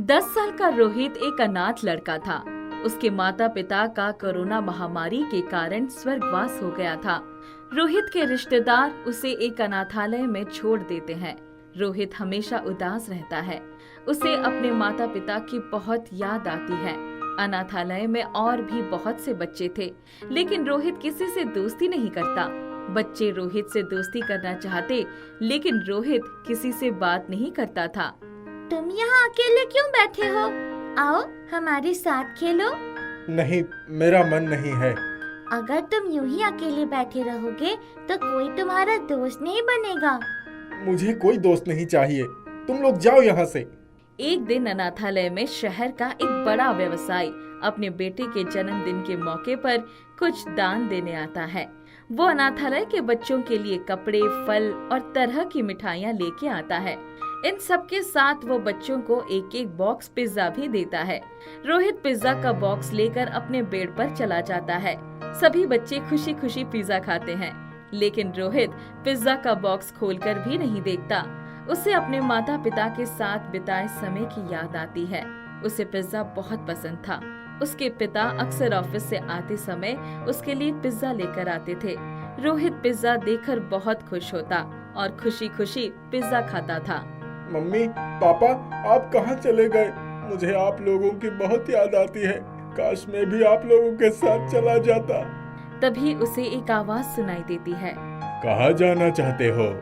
10 साल का रोहित एक अनाथ लड़का था। उसके माता पिता का कोरोना महामारी के कारण स्वर्गवास हो गया था। रोहित के रिश्तेदार उसे एक अनाथालय में छोड़ देते हैं। रोहित हमेशा उदास रहता है। उसे अपने माता पिता की बहुत याद आती है। अनाथालय में और भी बहुत से बच्चे थे, लेकिन रोहित किसी से दोस्ती नहीं करता। बच्चे रोहित से दोस्ती करना चाहते, लेकिन रोहित किसी से बात नहीं करता था। तुम यहाँ अकेले क्यों बैठे हो? आओ हमारे साथ खेलो। नहीं, मेरा मन नहीं है। अगर तुम यूं ही अकेले बैठे रहोगे तो कोई तुम्हारा दोस्त नहीं बनेगा। मुझे कोई दोस्त नहीं चाहिए। तुम लोग जाओ यहाँ से। एक दिन अनाथालय में शहर का एक बड़ा व्यवसायी अपने बेटे के जन्मदिन के मौके पर कुछ दान देने आता है। वो अनाथालय के बच्चों के लिए कपड़े, फल और तरह की मिठाइयाँ लेके आता है। इन सब के साथ वो बच्चों को एक एक बॉक्स पिज्जा भी देता है। रोहित पिज्जा का बॉक्स लेकर अपने बेड पर चला जाता है। सभी बच्चे खुशी खुशी पिज्जा खाते हैं, लेकिन रोहित पिज्जा का बॉक्स खोलकर भी नहीं देखता। उसे अपने माता पिता के साथ बिताए समय की याद आती है। उसे पिज्जा बहुत पसंद था। उसके पिता अक्सर ऑफिस से आते समय उसके लिए पिज्जा लेकर आते थे। रोहित पिज्जा देखकर बहुत खुश होता और खुशी खुशी पिज्जा खाता था। मम्मी, पापा, आप कहाँ चले गए? मुझे आप लोगों की बहुत याद आती है। काश मैं भी आप लोगों के साथ चला जाता। तभी उसे एक आवाज सुनाई देती है। कहाँ जाना चाहते हो?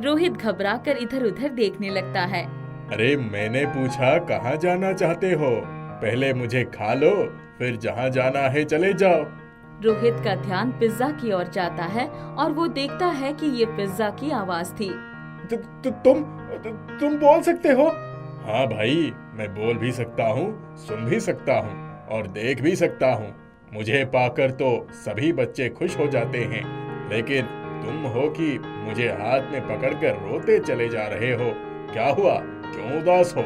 रोहित घबराकर इधर उधर देखने लगता है। अरे, मैंने पूछा कहाँ जाना चाहते हो? पहले मुझे खा लो, फिर जहाँ जाना है चले जाओ। रोहित का ध्यान पिज्जा की ओर जाता है और वो देखता है कि ये पिज्जा की आवाज थी। तुम बोल सकते हो? हाँ भाई, मैं बोल भी सकता हूँ, सुन भी सकता हूँ और देख भी सकता हूँ। मुझे पाकर तो सभी बच्चे खुश हो जाते हैं, लेकिन तुम हो कि मुझे हाथ में पकड़कर रोते चले जा रहे हो। क्या हुआ? क्यों उदास हो?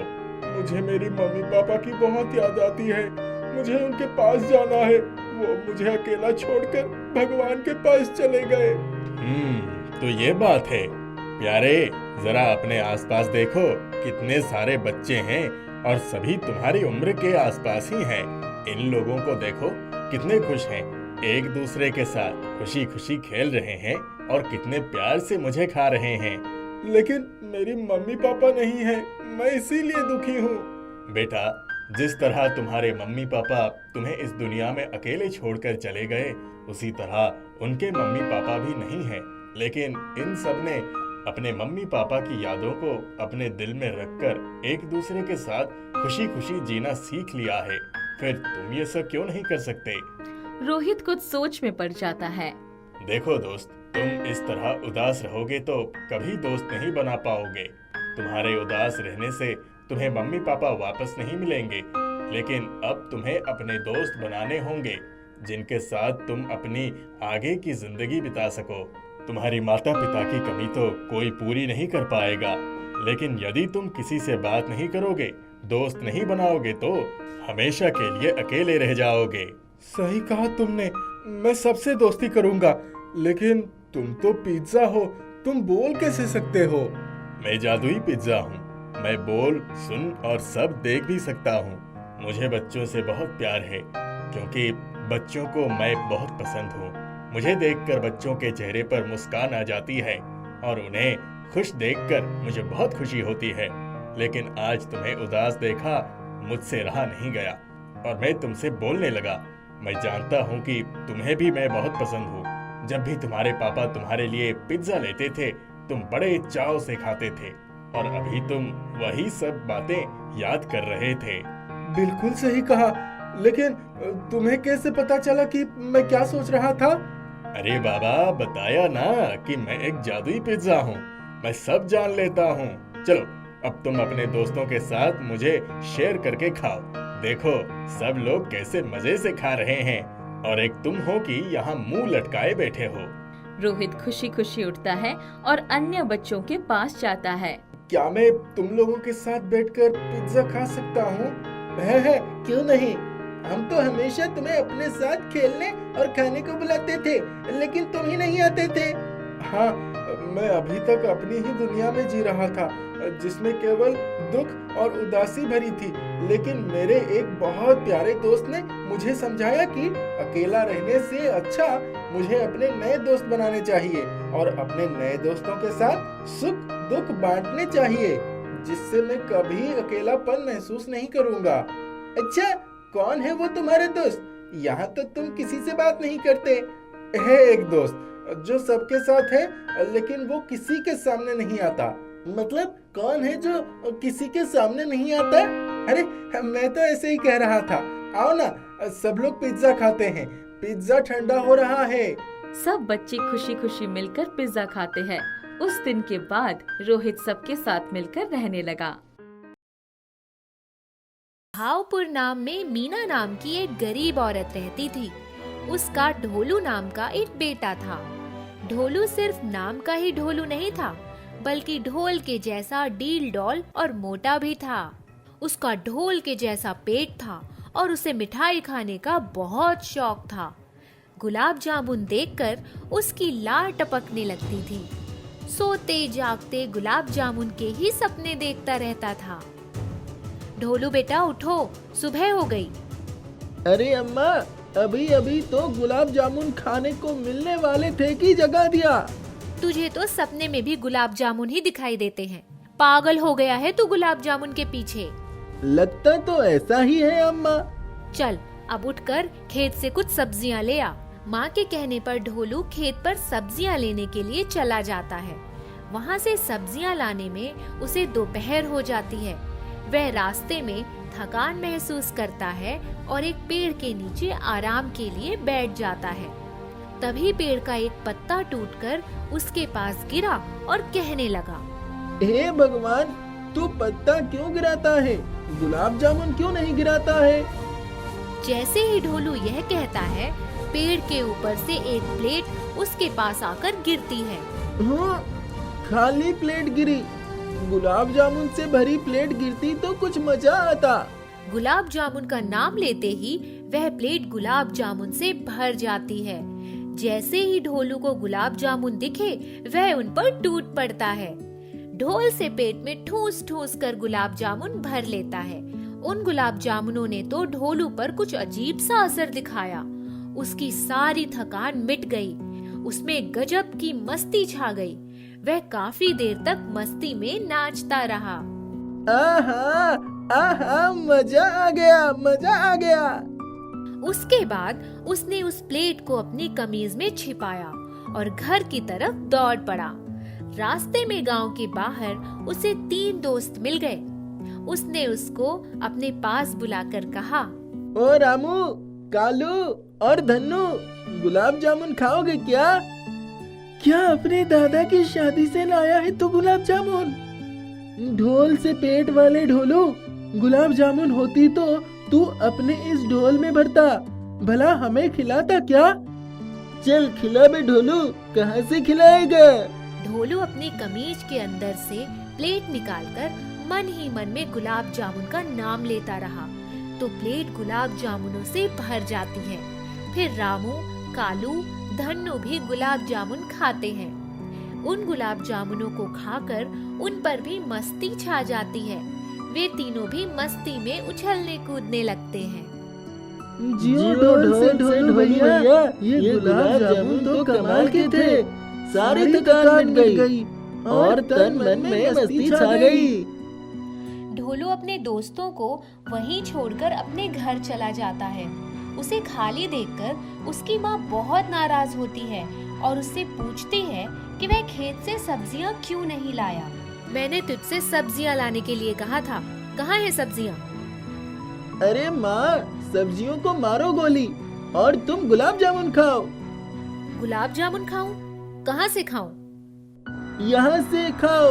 मुझे मेरी मम्मी पापा की बहुत याद आती है। मुझे उनके पास जाना है। वो मुझे अकेला छोड़कर भगवान के पास चले गए। तो ये बात है। प्यारे, जरा अपने आसपास देखो, कितने सारे बच्चे हैं और सभी तुम्हारी उम्र के आसपास ही हैं। इन लोगों को देखो, कितने खुश हैं, एक दूसरे के साथ खुशी खुशी खेल रहे हैं और कितने प्यार से मुझे खा रहे हैं। लेकिन मेरी मम्मी पापा नहीं है, मैं इसीलिए दुखी हूँ। बेटा, जिस तरह तुम्हारे मम्मी पापा तुम्हें इस दुनिया में अकेले छोड़कर चले गए, उसी तरह उनके मम्मी पापा भी नहीं हैं। लेकिन इन सब ने अपने मम्मी पापा की यादों को अपने दिल में रखकर एक दूसरे के साथ खुशी खुशी जीना सीख लिया है। फिर तुम ये सब क्यों नहीं कर सकते? रोहित कुछ सोच में पड़ जाता है। देखो दोस्त, तुम इस तरह उदास रहोगे तो कभी दोस्त नहीं बना पाओगे। तुम्हारे उदास रहने से तुम्हें मम्मी पापा वापस नहीं मिलेंगे, लेकिन अब तुम्हें अपने दोस्त बनाने होंगे जिनके साथ तुम अपनी आगे की जिंदगी बिता सको। तुम्हारी माता पिता की कमी तो कोई पूरी नहीं कर पाएगा, लेकिन यदि तुम किसी से बात नहीं करोगे, दोस्त नहीं बनाओगे तो हमेशा के लिए अकेले रह जाओगे। सही कहा तुमने, मैं सबसे दोस्ती करूंगा। लेकिन तुम तो पिज्जा हो, तुम बोल कैसे सकते हो? मैं जादुई पिज्जा हूँ। मैं बोल, सुन और सब देख भी सकता हूँ। मुझे बच्चों से बहुत प्यार है, क्योंकि बच्चों को मैं बहुत पसंद हूँ। मुझे देखकर बच्चों के चेहरे पर मुस्कान आ जाती है और उन्हें खुश देखकर मुझे बहुत खुशी होती है। लेकिन आज तुम्हें उदास देखा मुझसे रहा नहीं गया और मैं तुमसे बोलने लगा। मैं जानता हूँ कि तुम्हें भी मैं बहुत पसंद हूँ। जब भी तुम्हारे पापा तुम्हारे लिए पिज्जा लेते थे, तुम बड़े चाव से खाते थे और अभी तुम वही सब बातें याद कर रहे थे। बिल्कुल सही कहा, लेकिन तुम्हें कैसे पता चला कि मैं क्या सोच रहा था? अरे बाबा, बताया ना कि मैं एक जादुई पिज्जा हूँ। मैं सब जान लेता हूँ। चलो, अब तुम अपने दोस्तों के साथ मुझे शेयर करके खाओ। देखो, सब लोग कैसे मजे से खा रहे हैं और एक तुम हो कि यहाँ मुंह लटकाए बैठे हो। रोहित खुशी खुशी उठता है और अन्य बच्चों के पास जाता है। क्या मैं तुम लोगों के साथ बैठकर पिज्जा खा सकता हूँ? है, क्यों नहीं? हम तो हमेशा तुम्हें अपने साथ खेलने और खाने को बुलाते थे, लेकिन तुम ही नहीं आते थे। हाँ, मैं अभी तक अपनी ही दुनिया में जी रहा था। जिसमें केवल दुख और उदासी भरी थी। लेकिन मेरे एक बहुत प्यारे दोस्त ने मुझे समझाया कि अकेला रहने से अच्छा मुझे अपने नए दोस्त बनाने चाहिए और अपने नए दोस्तों के साथ सुख दुख बांटने चाहिए, जिससे मैं कभी अकेलापन महसूस नहीं करूंगा। अच्छा, कौन है वो तुम्हारे दोस्त? यहाँ तो तुम किसी से बात नहीं करते। है एक दोस्त जो सबके साथ है, लेकिन वो किसी के सामने नहीं आता। मतलब कौन है जो किसी के सामने नहीं आता? अरे मैं तो ऐसे ही कह रहा था। आओ ना, सब लोग पिज्जा खाते हैं। पिज्जा ठंडा हो रहा है। सब बच्चे खुशी खुशी मिलकर पिज्जा खाते हैं। उस दिन के बाद रोहित सबके साथ मिलकर रहने लगा। भावपुर नाम में मीना नाम की एक गरीब औरत रहती थी। उसका ढोलू नाम का एक बेटा था। ढोलू सिर्फ नाम का ही ढोलू नहीं था, बल्कि ढोल के जैसा डील डॉल और मोटा भी था। उसका ढोल के जैसा पेट था और उसे मिठाई खाने का बहुत शौक था। गुलाब जामुन देखकर उसकी लार टपकने लगती थी। सोते जागते गुलाब जामुन के ही सपने देखता रहता था। ढोलू बेटा उठो, सुबह हो गई। अरे अम्मा, अभी अभी तो गुलाब जामुन खाने को मिलने वाले थे कि जगा दिया। तुझे तो सपने में भी गुलाब जामुन ही दिखाई देते हैं। पागल हो गया है तू गुलाब जामुन के पीछे। लगता तो ऐसा ही है अम्मा। चल अब उठकर खेत से कुछ सब्जियां ले आ। माँ के कहने पर ढोलू खेत पर सब्जियां लेने के लिए चला जाता है। वहाँ से सब्जियां लाने में उसे दोपहर हो जाती है। वह रास्ते में थकान महसूस करता है और एक पेड़ के नीचे आराम के लिए बैठ जाता है। तभी पेड़ का एक पत्ता टूटकर उसके पास गिरा और कहने लगा, हे भगवान, तू पत्ता क्यों गिराता है? गुलाब जामुन क्यों नहीं गिराता है? जैसे ही ढोलू यह कहता है, पेड़ के ऊपर से एक प्लेट उसके पास आकर गिरती है। हाँ, खाली प्लेट गिरी। गुलाब जामुन से भरी प्लेट गिरती तो कुछ मजा आता। गुलाब जामुन का नाम लेते ही वह प्लेट गुलाब जामुन से भर जाती है। जैसे ही ढोलू को गुलाब जामुन दिखे, वह उन पर टूट पड़ता है। ढोल से पेट में ठूस ठूस कर गुलाब जामुन भर लेता है। उन गुलाब जामुनों ने तो ढोलू पर कुछ अजीब सा असर दिखाया। उसकी सारी थकान मिट गई। उसमें गजब की मस्ती छा गई। वह काफी देर तक मस्ती में नाचता रहा। आहा, आहा, मजा आ गया, मजा आ गया। उसके बाद उसने उस प्लेट को अपनी कमीज में छिपाया और घर की तरफ दौड़ पड़ा। रास्ते में गांव के बाहर उसे 3 दोस्त मिल गए। उसने उसको अपने पास बुलाकर कहा, ओ रामू, कालू और धन्नू, गुलाब जामुन खाओगे क्या? क्या अपने दादा की शादी से लाया है तू गुलाब जामुन? ढोल से पेट वाले ढोलू, गुलाब जामुन होती तो तू अपने इस ढोल में भरता, भला हमें खिलाता क्या? चल खिला बे ढोलू, कहाँ से खिलाएगा? ढोलू अपनी कमीज के अंदर से प्लेट निकालकर मन ही मन में गुलाब जामुन का नाम लेता रहा, तो प्लेट गुलाब जामुनों से भर जाती है। फिर रामू, कालू, धन्नू भी गुलाब जामुन खाते हैं। उन गुलाब जामुनों को खाकर उन पर भी मस्ती छा जाती है। वे तीनों भी मस्ती में उछलने कूदने लगते हैं। जियो ढोल से ढोल भैया, ये गुलाब जामुन तो कमाल के थे। सारी थकान मिट गई और तन मन में मस्ती छा गई। ढोलू अपने दोस्तों को वहीं छोड़कर अपने घर चला जाता है। उसे खाली देखकर उसकी माँ बहुत नाराज होती है और उससे पूछती है कि वह खेत से सब्जियाँ क्यों नहीं लाया। मैंने तुझसे सब्जियाँ लाने के लिए कहा था, कहाँ है सब्जियाँ? अरे माँ, सब्जियों को मारो गोली और तुम गुलाब जामुन खाओ। गुलाब जामुन खाऊं? कहाँ से खाऊं? यहाँ से खाओ,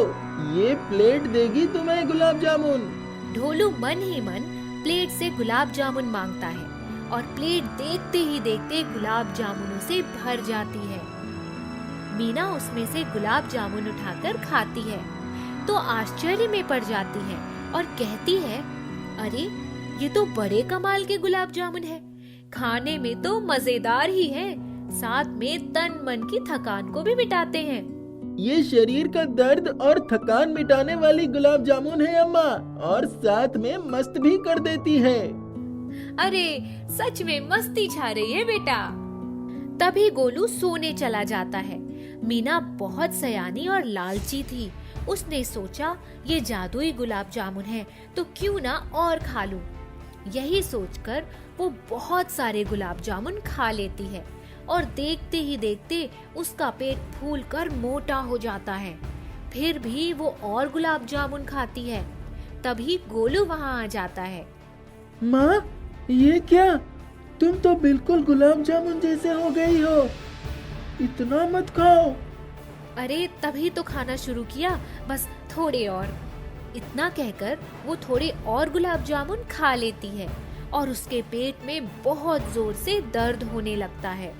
ये प्लेट देगी तुम्हें गुलाब जामुन। ढोलू मन ही मन प्लेट से गुलाब जामुन मांगता है और प्लेट देखते ही देखते गुलाब जामुनों से भर जाती है। मीना उसमें से गुलाब जामुन उठाकर खाती है तो आश्चर्य में पड़ जाती है और कहती है, अरे ये तो बड़े कमाल के गुलाब जामुन है। खाने में तो मजेदार ही है, साथ में तन मन की थकान को भी मिटाते हैं। ये शरीर का दर्द और थकान मिटाने वाली गुलाब जामुन है अम्मा, और साथ में मस्त भी कर देती है। अरे सच में मस्ती छा रही है बेटा। तभी गोलू सोने चला जाता है। मीना बहुत सयानी और लालची थी। उसने सोचा ये जादुई गुलाब जामुन है तो क्यों ना और खा लूं। यही सोचकर वो बहुत सारे गुलाब जामुन खा लेती है और देखते ही देखते उसका पेट फूलकर मोटा हो जाता है। फिर भी वो और गुलाब जामुन खाती है। तभी गोलू वहाँ आ जाता है। माँ, ये क्या? तुम तो बिल्कुल गुलाब जामुन जैसे हो गई हो। इतना मत खाओ। अरे तभी तो खाना शुरू किया, बस थोड़े और। इतना कहकर वो थोड़े और गुलाब जामुन खा लेती है और उसके पेट में बहुत जोर से दर्द होने लगता है।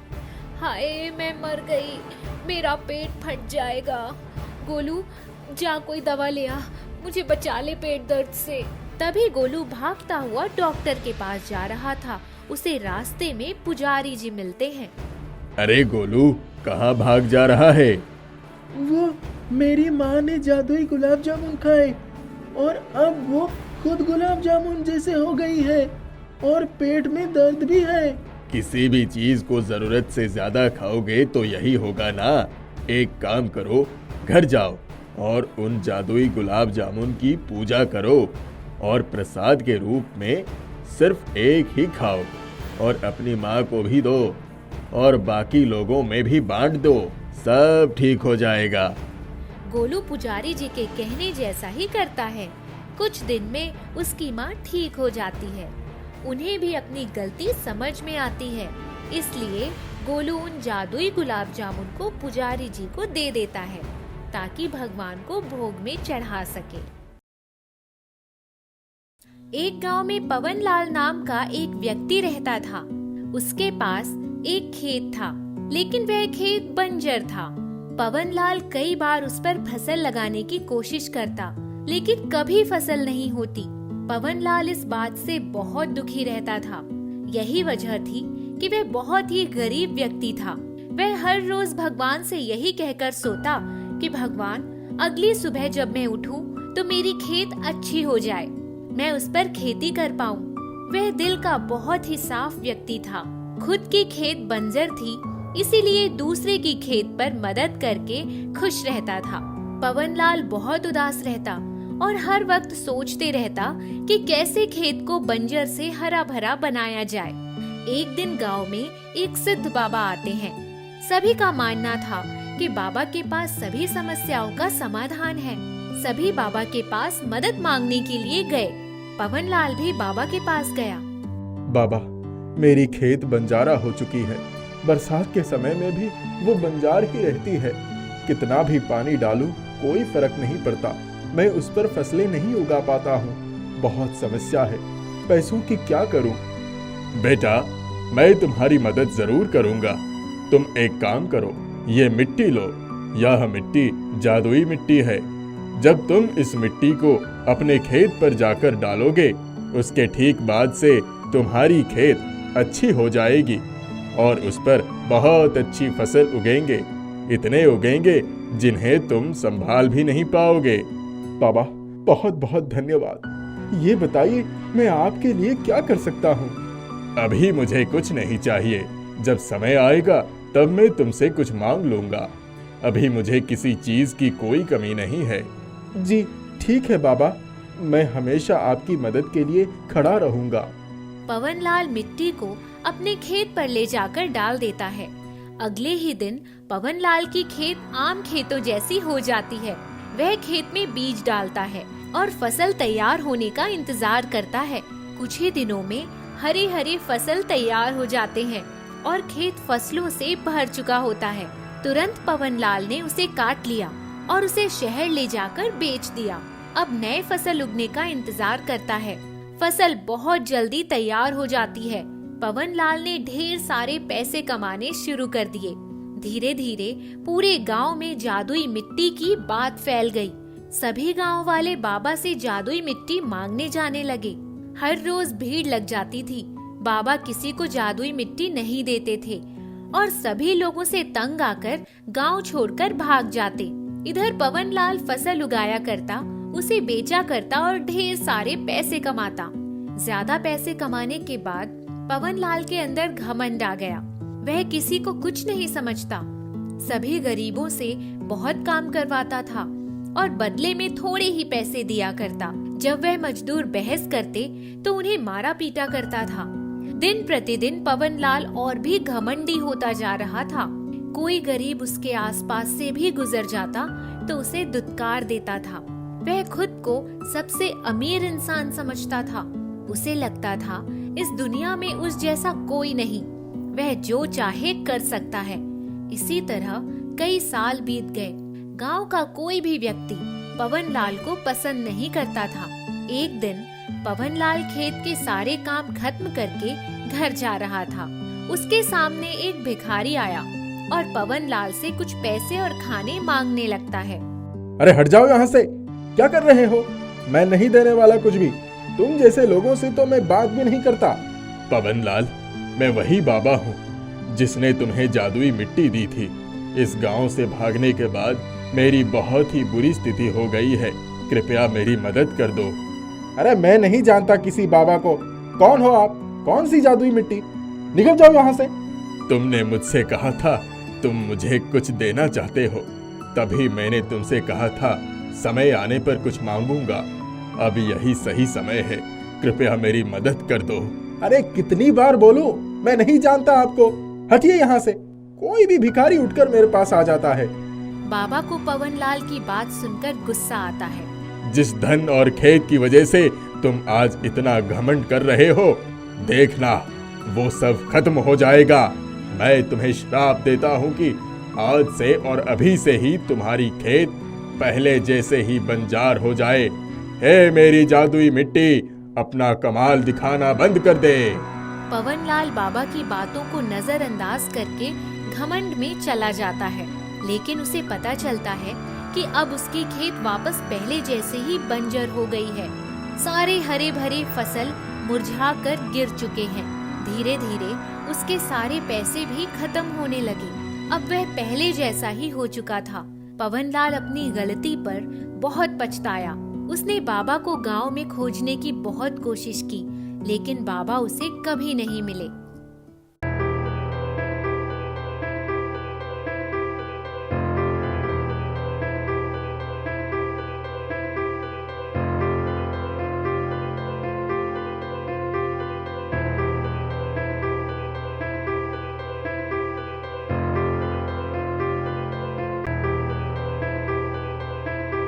हाय, मैं मर गई, मेरा पेट फट जाएगा। गोलू, जा कोई दवा ले आ, मुझे बचा ले पेट दर्द से। तभी गोलू भागता हुआ डॉक्टर के पास जा रहा था। उसे रास्ते में पुजारी जी मिलते हैं। अरे गोलू, कहाँ भाग जा रहा है? वो मेरी माँ ने जादुई गुलाब जामुन खाए और अब वो खुद गुलाब जामुन जैसे हो गई है और पेट में दर्द भी है। किसी भी चीज को जरूरत से ज्यादा खाओगे तो यही होगा ना। एक काम करो, घर जाओ और उन जादुई गुलाब जामुन की पूजा करो और प्रसाद के रूप में सिर्फ एक ही खाओ और अपनी माँ को भी दो और बाकी लोगों में भी बांट दो। सब ठीक हो जाएगा। गोलू पुजारी जी के कहने जैसा ही करता है। कुछ दिन में उसकी माँ ठीक हो जाती है। उन्हें भी अपनी गलती समझ में आती है, इसलिए गोलू उन जादुई गुलाब जामुन को पुजारी जी को दे देता है ताकि भगवान को भोग में चढ़ा सके। एक गांव में पवनलाल नाम का एक व्यक्ति रहता था। उसके पास एक खेत था, लेकिन वह खेत बंजर था। पवनलाल कई बार उस पर फसल लगाने की कोशिश करता, लेकिन कभी फसल नहीं होती। पवनलाल इस बात से बहुत दुखी रहता था। यही वजह थी कि वह बहुत ही गरीब व्यक्ति था। वह हर रोज भगवान से यही कहकर सोता कि भगवान, अगली सुबह जब मैं उठूं तो मेरी खेत अच्छी हो जाए, मैं उस पर खेती कर पाऊं। वह दिल का बहुत ही साफ व्यक्ति था। खुद की खेत बंजर थी, इसीलिए दूसरे की खेत पर मदद करके खुश रहता था। पवनलाल बहुत उदास रहता और हर वक्त सोचते रहता कि कैसे खेत को बंजर से हरा भरा बनाया जाए। एक दिन गांव में एक सिद्ध बाबा आते हैं। सभी का मानना था कि बाबा के पास सभी समस्याओं का समाधान है। सभी बाबा के पास मदद मांगने के लिए गए। पवनलाल भी बाबा के पास गया। बाबा, मेरी खेत बंजारा हो चुकी है। बरसात के समय में भी वो बंजार ही रहती है। कितना भी पानी डालूं कोई फर्क नहीं पड़ता। मैं उस पर फसलें नहीं उगा पाता हूँ। बहुत समस्या है, पैसों की क्या करूँ? बेटा, मैं तुम्हारी मदद जरूर करूंगा। तुम एक काम करो, ये मिट्टी लो। यह मिट्टी जादुई मिट्टी है। जब तुम इस मिट्टी को अपने खेत पर जाकर डालोगे, उसके ठीक बाद से तुम्हारी खेत अच्छी हो जाएगी और उस पर बहुत अच्छी फसल उगेंगे। इतने उगेंगे जिन्हें तुम संभाल भी नहीं पाओगे। बाबा, बहुत बहुत धन्यवाद। ये बताइए, मैं आपके लिए क्या कर सकता हूँ? अभी मुझे कुछ नहीं चाहिए। जब समय आएगा तब मैं तुमसे कुछ मांग लूंगा। अभी मुझे किसी चीज की कोई कमी नहीं है। जी ठीक है बाबा, मैं हमेशा आपकी मदद के लिए खड़ा रहूंगा। पवनलाल मिट्टी को अपने खेत पर ले जाकर डाल देता है। अगले ही दिन पवनलाल की खेत आम खेतों जैसी हो जाती है। वह खेत में बीज डालता है और फसल तैयार होने का इंतजार करता है। कुछ ही दिनों में हरी हरी फसल तैयार हो जाते हैं और खेत फसलों से भर चुका होता है। तुरंत पवनलाल ने उसे काट लिया और उसे शहर ले जाकर बेच दिया। अब नए फसल उगने का इंतजार करता है। फसल बहुत जल्दी तैयार हो जाती है। पवनलाल ने ढेर सारे पैसे कमाने शुरू कर दिए। धीरे धीरे पूरे गांव में जादुई मिट्टी की बात फैल गई। सभी गांव वाले बाबा से जादुई मिट्टी मांगने जाने लगे। हर रोज भीड़ लग जाती थी। बाबा किसी को जादुई मिट्टी नहीं देते थे और सभी लोगों से तंग आकर गांव छोड़कर भाग जाते। इधर पवनलाल फसल उगाया करता, उसे बेचा करता और ढेर सारे पैसे कमाता। ज्यादा पैसे कमाने के बाद पवनलाल के अंदर घमंड आ गया। वह किसी को कुछ नहीं समझता, सभी गरीबों से बहुत काम करवाता था और बदले में थोड़े ही पैसे दिया करता। जब वह मजदूर बहस करते तो उन्हें मारा पीटा करता था। दिन प्रतिदिन पवनलाल और भी घमंडी होता जा रहा था। कोई गरीब उसके आसपास से भी गुजर जाता तो उसे दुत्कार देता था। वह खुद को सबसे अमीर इंसान समझता था। उसे लगता था इस दुनिया में उस जैसा कोई नहीं, वह जो चाहे कर सकता है। इसी तरह कई साल बीत गए। गांव का कोई भी व्यक्ति पवनलाल को पसंद नहीं करता था। एक दिन पवनलाल खेत के सारे काम खत्म करके घर जा रहा था। उसके सामने एक भिखारी आया और पवनलाल से कुछ पैसे और खाने मांगने लगता है। अरे हट जाओ यहाँ से, क्या कर रहे हो? मैं नहीं देने वाला कुछ भी। तुम जैसे लोगों से तो मैं बात भी नहीं करता। पवनलाल, मैं वही बाबा हूँ जिसने तुम्हें जादुई मिट्टी दी थी। इस गांव से भागने के बाद मेरी बहुत ही बुरी स्थिति हो गई है, कृपया मेरी मदद कर दो। अरे मैं नहीं जानता किसी बाबा को। कौन हो आप? कौन सी जादुई मिट्टी? निकल जाओ यहाँ से। तुमने मुझसे कहा था तुम मुझे कुछ देना चाहते हो, तभी मैंने तुमसे कहा था समय आने पर कुछ मांगूंगा। अब यही सही समय है, कृपया मेरी मदद कर दो। अरे कितनी बार बोलूं, मैं नहीं जानता आपको। हटिए यहाँ से। कोई भी भिखारी उठकर मेरे पास आ जाता है। बाबा को पवनलाल की बात सुनकर गुस्सा आता है। जिस धन और खेत की वजह से तुम आज इतना घमंड कर रहे हो, देखना वो सब खत्म हो जाएगा। मैं तुम्हें श्राप देता हूँ कि आज से और अभी से ही तुम्हारी खेत पहले जैसे ही बंजार हो जाए। हे मेरी जादुई मिट्टी, अपना कमाल दिखाना बंद कर दे। पवनलाल बाबा की बातों को नजरअंदाज करके घमंड में चला जाता है, लेकिन उसे पता चलता है कि अब उसकी खेत वापस पहले जैसे ही बंजर हो गई है। सारे हरे भरे फसल मुरझा कर गिर चुके हैं। धीरे धीरे उसके सारे पैसे भी खत्म होने लगे। अब वह पहले जैसा ही हो चुका था। पवनलाल अपनी गलती पर बहुत पछताया। उसने बाबा को गांव में खोजने की बहुत कोशिश की, लेकिन बाबा उसे कभी नहीं मिले।